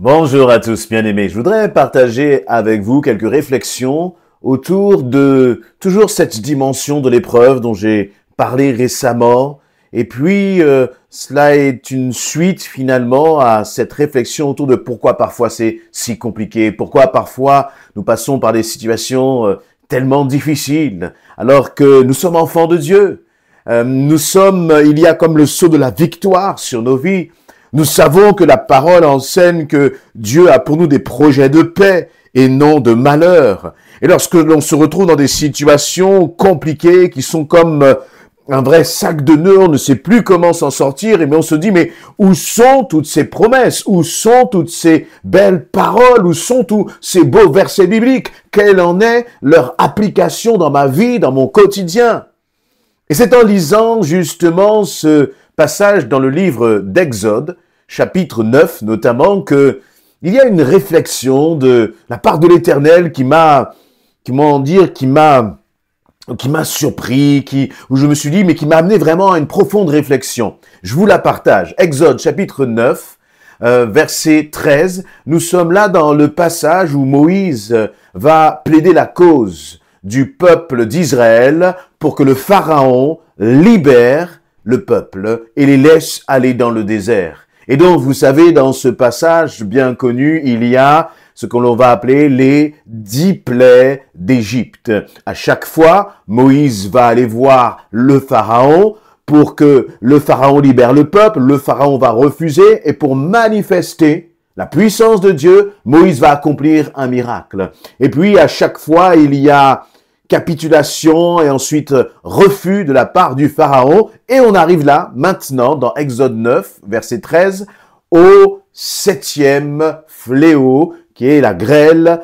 Bonjour à tous, bien-aimés. Je voudrais partager avec vous quelques réflexions autour de toujours cette dimension de l'épreuve dont j'ai parlé récemment. Et puis, cela est une suite finalement à cette réflexion autour de pourquoi parfois c'est si compliqué, pourquoi parfois nous passons par des situations tellement difficiles, alors que nous sommes enfants de Dieu. Il y a comme le sceau de la victoire sur nos vies. Nous savons que la parole enseigne que Dieu a pour nous des projets de paix et non de malheur. Et lorsque l'on se retrouve dans des situations compliquées qui sont comme un vrai sac de nœuds, on ne sait plus comment s'en sortir, et bien on se dit, mais où sont toutes ces promesses? Où sont toutes ces belles paroles? Où sont tous ces beaux versets bibliques? Quelle en est leur application dans ma vie, dans mon quotidien? Et c'est en lisant justement ce passage dans le livre d'Exode, chapitre 9 notamment, que il y a une réflexion de la part de l'Éternel qui m'a surpris, où je me suis dit, mais qui m'a amené vraiment à une profonde réflexion. Je vous la partage. Exode, chapitre 9, verset 13. Nous sommes là dans le passage où Moïse va plaider la cause du peuple d'Israël pour que le Pharaon libère le peuple et les laisse aller dans le désert. Et donc, vous savez, dans ce passage bien connu, il y a ce que l'on va appeler les 10 plaies d'Égypte. À chaque fois, Moïse va aller voir le Pharaon pour que le Pharaon libère le peuple. Le Pharaon va refuser et pour manifester la puissance de Dieu, Moïse va accomplir un miracle. Et puis, à chaque fois, il y a capitulation et ensuite refus de la part du Pharaon. Et on arrive là, maintenant, dans Exode 9, verset 13, au 7e fléau, qui est la grêle,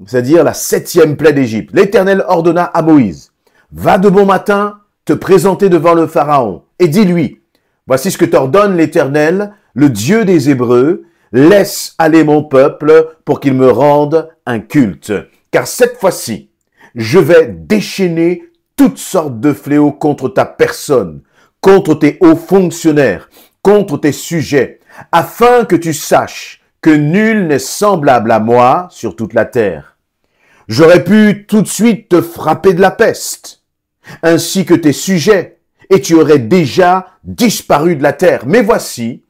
c'est-à-dire la 7e plaie d'Égypte. L'Éternel ordonna à Moïse, « Va de bon matin te présenter devant le Pharaon et dis-lui, voici ce que t'ordonne l'Éternel, le Dieu des Hébreux, laisse aller mon peuple pour qu'il me rende un culte. Car cette fois-ci, je vais déchaîner toutes sortes de fléaux contre ta personne, contre tes hauts fonctionnaires, contre tes sujets, afin que tu saches que nul n'est semblable à moi sur toute la terre. J'aurais pu tout de suite te frapper de la peste, ainsi que tes sujets, et tu aurais déjà disparu de la terre. Mais voici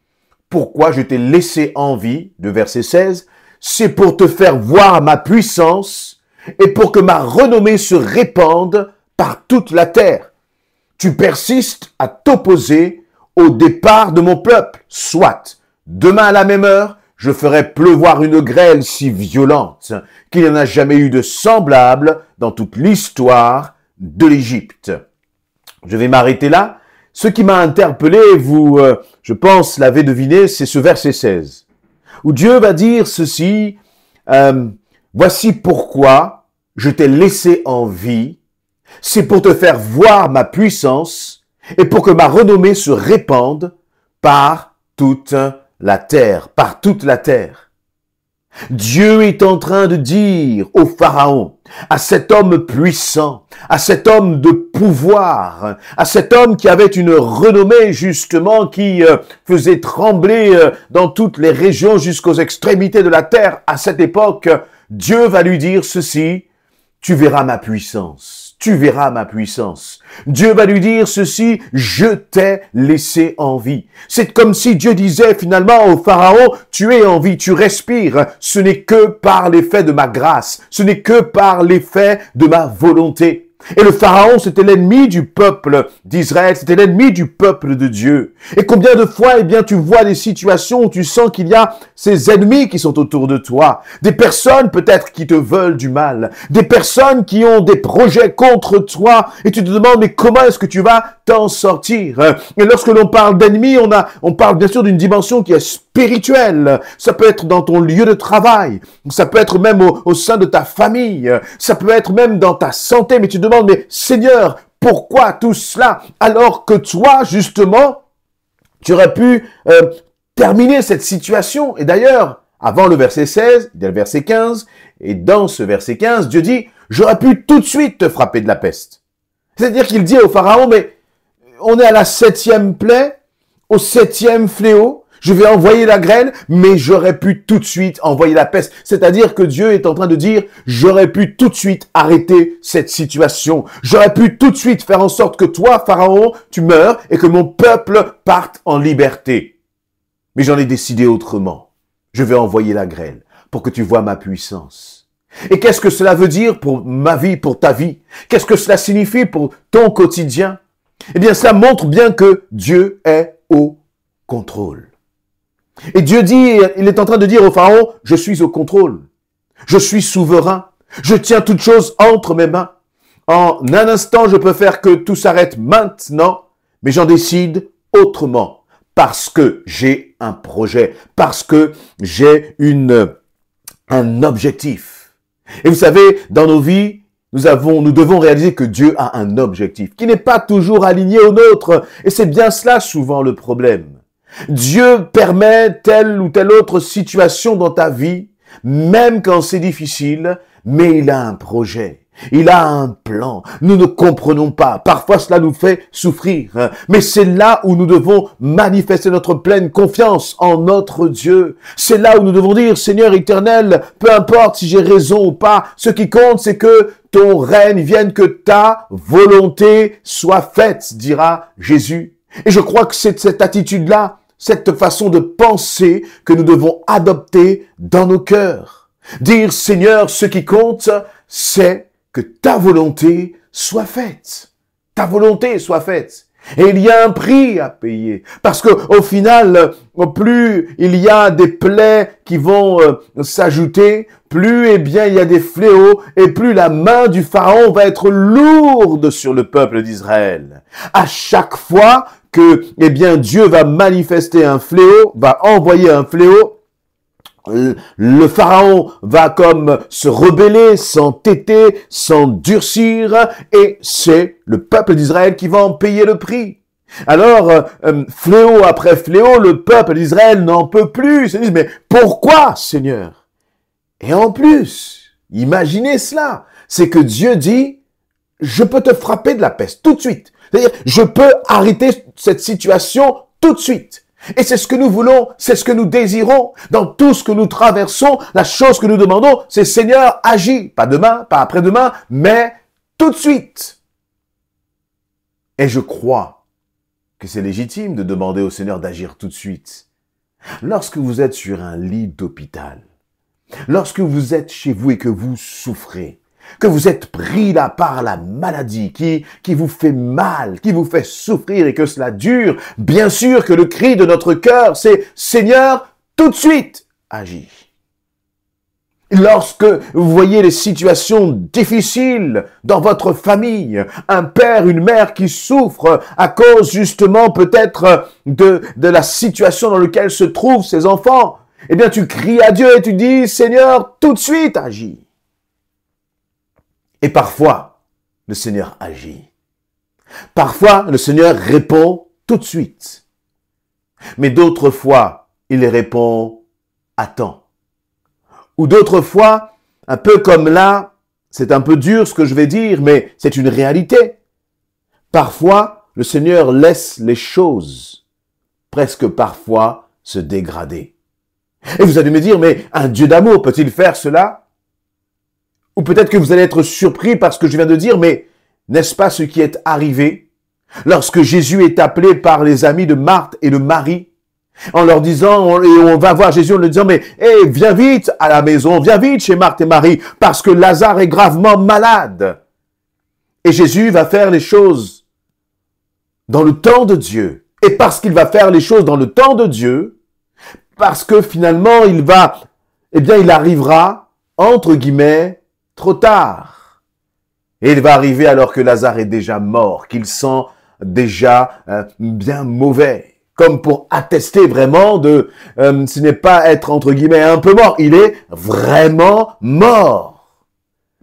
pourquoi je t'ai laissé en vie, de verset 16, c'est pour te faire voir ma puissance et pour que ma renommée se répande par toute la terre. Tu persistes à t'opposer au départ de mon peuple. Soit, demain à la même heure, je ferai pleuvoir une grêle si violente qu'il n'y en a jamais eu de semblable dans toute l'histoire de l'Égypte. Je vais m'arrêter là. Ce qui m'a interpellé, vous, je pense, l'avez deviné, c'est ce verset 16, où Dieu va dire ceci, voici pourquoi je t'ai laissé en vie, c'est pour te faire voir ma puissance et pour que ma renommée se répande par toute la terre, par toute la terre. Dieu est en train de dire au Pharaon, à cet homme puissant, à cet homme de pouvoir, à cet homme qui avait une renommée justement qui faisait trembler dans toutes les régions jusqu'aux extrémités de la terre, à cette époque, Dieu va lui dire ceci, tu verras ma puissance, tu verras ma puissance. Dieu va lui dire ceci, je t'ai laissé en vie. C'est comme si Dieu disait finalement au Pharaon, tu es en vie, tu respires. Ce n'est que par l'effet de ma grâce, ce n'est que par l'effet de ma volonté. Et le Pharaon, c'était l'ennemi du peuple d'Israël, c'était l'ennemi du peuple de Dieu. Et combien de fois, eh bien, tu vois des situations où tu sens qu'il y a ces ennemis qui sont autour de toi, des personnes peut-être qui te veulent du mal, des personnes qui ont des projets contre toi, et tu te demandes, mais comment est-ce que tu vas t'en sortir? Et lorsque l'on parle d'ennemis, on parle bien sûr d'une dimension qui est spirituelle. Ça peut être dans ton lieu de travail, ça peut être même au sein de ta famille, ça peut être même dans ta santé, mais tu te demandes, mais Seigneur, pourquoi tout cela alors que toi, justement, tu aurais pu terminer cette situation? Et d'ailleurs, avant le verset 16, il y a le verset 15, et dans ce verset 15, Dieu dit, j'aurais pu tout de suite te frapper de la peste. C'est-à-dire qu'il dit au Pharaon, mais on est à la 7e plaie, au 7e fléau, Je vais envoyer la grêle, mais j'aurais pu tout de suite envoyer la peste. C'est-à-dire que Dieu est en train de dire, j'aurais pu tout de suite arrêter cette situation. J'aurais pu tout de suite faire en sorte que toi, Pharaon, tu meurs et que mon peuple parte en liberté. Mais j'en ai décidé autrement. Je vais envoyer la grêle pour que tu vois ma puissance. Et qu'est-ce que cela veut dire pour ma vie, pour ta vie? Qu'est-ce que cela signifie pour ton quotidien? Eh bien, cela montre bien que Dieu est au contrôle. Et Dieu dit, il est en train de dire au Pharaon, je suis au contrôle. Je suis souverain. Je tiens toutes choses entre mes mains. En un instant, je peux faire que tout s'arrête maintenant, mais j'en décide autrement. Parce que j'ai un projet. Parce que j'ai un objectif. Et vous savez, dans nos vies, nous devons réaliser que Dieu a un objectif qui n'est pas toujours aligné au nôtre. Et c'est bien cela souvent le problème. Dieu permet telle ou telle autre situation dans ta vie, même quand c'est difficile, mais il a un projet. Il a un plan. Nous ne comprenons pas. Parfois, cela nous fait souffrir. Mais c'est là où nous devons manifester notre pleine confiance en notre Dieu. C'est là où nous devons dire, Seigneur éternel, peu importe si j'ai raison ou pas, ce qui compte, c'est que ton règne vienne, que ta volonté soit faite, dira Jésus. Et je crois que c'est cette attitude-là, cette façon de penser que nous devons adopter dans nos cœurs. Dire, Seigneur, ce qui compte, c'est que ta volonté soit faite. Ta volonté soit faite. Et il y a un prix à payer. Parce que au final, plus il y a des plaies qui vont s'ajouter, plus il y a des fléaux, et plus la main du Pharaon va être lourde sur le peuple d'Israël. À chaque fois que Dieu va manifester un fléau, va envoyer un fléau, le Pharaon va comme se rebeller, s'entêter, s'endurcir, et c'est le peuple d'Israël qui va en payer le prix. Alors, fléau après fléau, le peuple d'Israël n'en peut plus. Ils se disent, mais pourquoi, Seigneur? Et en plus, imaginez cela, c'est que Dieu dit, je peux te frapper de la peste tout de suite. C'est-à-dire, je peux arrêter cette situation tout de suite. Et c'est ce que nous voulons, c'est ce que nous désirons. Dans tout ce que nous traversons, la chose que nous demandons, c'est Seigneur, agis. Pas demain, pas après-demain, mais tout de suite. Et je crois que c'est légitime de demander au Seigneur d'agir tout de suite. Lorsque vous êtes sur un lit d'hôpital, lorsque vous êtes chez vous et que vous souffrez, que vous êtes pris là par la maladie qui vous fait mal, qui vous fait souffrir et que cela dure, bien sûr que le cri de notre cœur, c'est « Seigneur, tout de suite, agis ». Lorsque vous voyez les situations difficiles dans votre famille, un père, une mère qui souffre à cause justement peut-être de la situation dans laquelle se trouvent ses enfants, eh bien tu cries à Dieu et tu dis « Seigneur, tout de suite, agis ». Et parfois, le Seigneur agit. Parfois, le Seigneur répond tout de suite. Mais d'autres fois, il répond à temps. Ou d'autres fois, un peu comme là, c'est un peu dur ce que je vais dire, mais c'est une réalité. Parfois, le Seigneur laisse les choses, presque parfois, se dégrader. Et vous allez me dire, mais un Dieu d'amour peut-il faire cela? Ou peut-être que vous allez être surpris par ce que je viens de dire, mais n'est-ce pas ce qui est arrivé lorsque Jésus est appelé par les amis de Marthe et de Marie, en leur disant, et on va voir Jésus en leur disant, mais viens vite à la maison, viens vite chez Marthe et Marie, parce que Lazare est gravement malade. Et Jésus va faire les choses dans le temps de Dieu. Et parce qu'il va faire les choses dans le temps de Dieu, parce que finalement il arrivera, entre guillemets, trop tard. Et il va arriver alors que Lazare est déjà mort, qu'il sent déjà bien mauvais. Comme pour attester vraiment ce n'est pas être entre guillemets un peu mort, il est vraiment mort.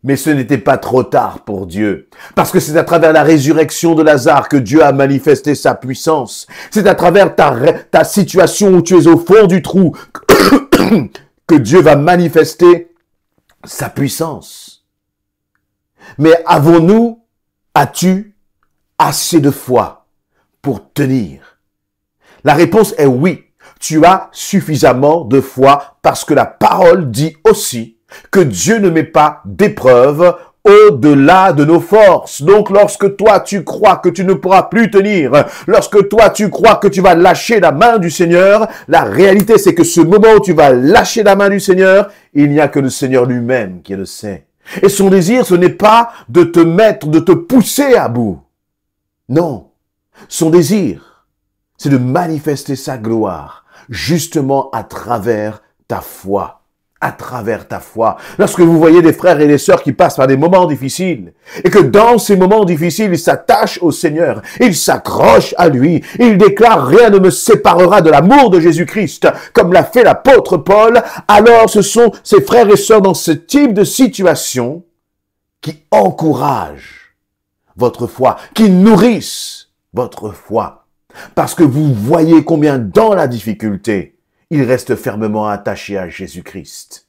Mais ce n'était pas trop tard pour Dieu. Parce que c'est à travers la résurrection de Lazare que Dieu a manifesté sa puissance. C'est à travers ta situation où tu es au fond du trou que Dieu va manifester sa puissance. Mais as-tu assez de foi pour tenir? La réponse est oui. tu as suffisamment de foi parce que la parole dit aussi que Dieu ne met pas d'épreuve au-delà de nos forces. Donc, lorsque toi, tu crois que tu ne pourras plus tenir, lorsque toi, tu crois que tu vas lâcher la main du Seigneur, la réalité, c'est que ce moment où tu vas lâcher la main du Seigneur, il n'y a que le Seigneur lui-même qui le sait. Et son désir, ce n'est pas de te mettre, de te pousser à bout. Non. Son désir, c'est de manifester sa gloire, justement à travers ta foi. À travers ta foi. Lorsque vous voyez des frères et des sœurs qui passent par des moments difficiles, et que dans ces moments difficiles, ils s'attachent au Seigneur, ils s'accrochent à lui, ils déclarent « Rien ne me séparera de l'amour de Jésus-Christ », comme l'a fait l'apôtre Paul, alors ce sont ces frères et sœurs dans ce type de situation qui encouragent votre foi, qui nourrissent votre foi, parce que vous voyez combien dans la difficulté, il reste fermement attaché à Jésus-Christ.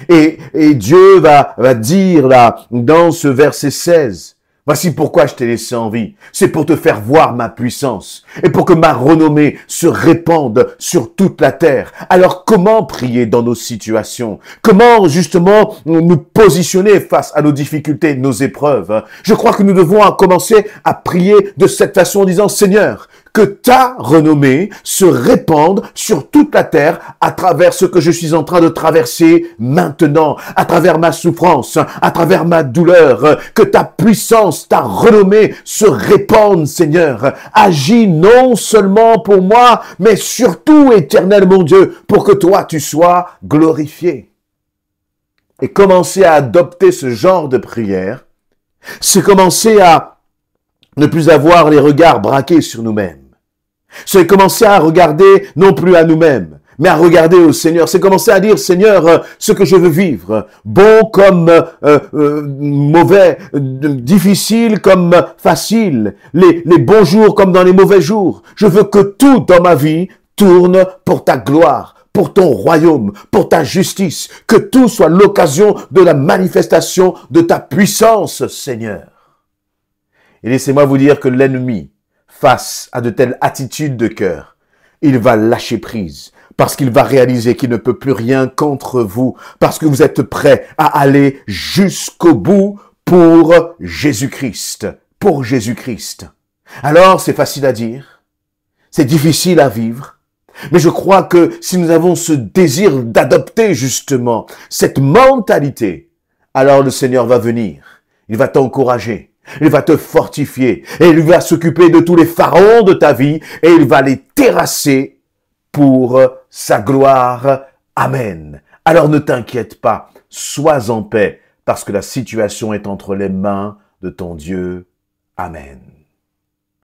Et Dieu va dire là, dans ce verset 16, « Voici pourquoi je t'ai laissé en vie. C'est pour te faire voir ma puissance et pour que ma renommée se répande sur toute la terre. » Alors comment prier dans nos situations? Comment justement nous positionner face à nos difficultés, nos épreuves? Je crois que nous devons commencer à prier de cette façon en disant « Seigneur, que ta renommée se répande sur toute la terre à travers ce que je suis en train de traverser maintenant, à travers ma souffrance, à travers ma douleur, que ta puissance, ta renommée se répande, Seigneur. Agis non seulement pour moi, mais surtout, éternel mon Dieu, pour que toi, tu sois glorifié. » Et commencer à adopter ce genre de prière, c'est commencer à ne plus avoir les regards braqués sur nous-mêmes. C'est commencer à regarder non plus à nous-mêmes, mais à regarder au Seigneur. C'est commencer à dire, Seigneur, ce que je veux vivre, bon comme mauvais, difficile comme facile, les bons jours comme dans les mauvais jours. Je veux que tout dans ma vie tourne pour ta gloire, pour ton royaume, pour ta justice, que tout soit l'occasion de la manifestation de ta puissance, Seigneur. Et laissez-moi vous dire que l'ennemi, face à de telles attitudes de cœur, il va lâcher prise parce qu'il va réaliser qu'il ne peut plus rien contre vous, parce que vous êtes prêts à aller jusqu'au bout pour Jésus-Christ, pour Jésus-Christ. Alors, c'est facile à dire, c'est difficile à vivre, mais je crois que si nous avons ce désir d'adopter justement cette mentalité, alors le Seigneur va venir, il va t'encourager. Il va te fortifier et il va s'occuper de tous les pharaons de ta vie et il va les terrasser pour sa gloire. Amen. Alors ne t'inquiète pas, sois en paix parce que la situation est entre les mains de ton Dieu. Amen.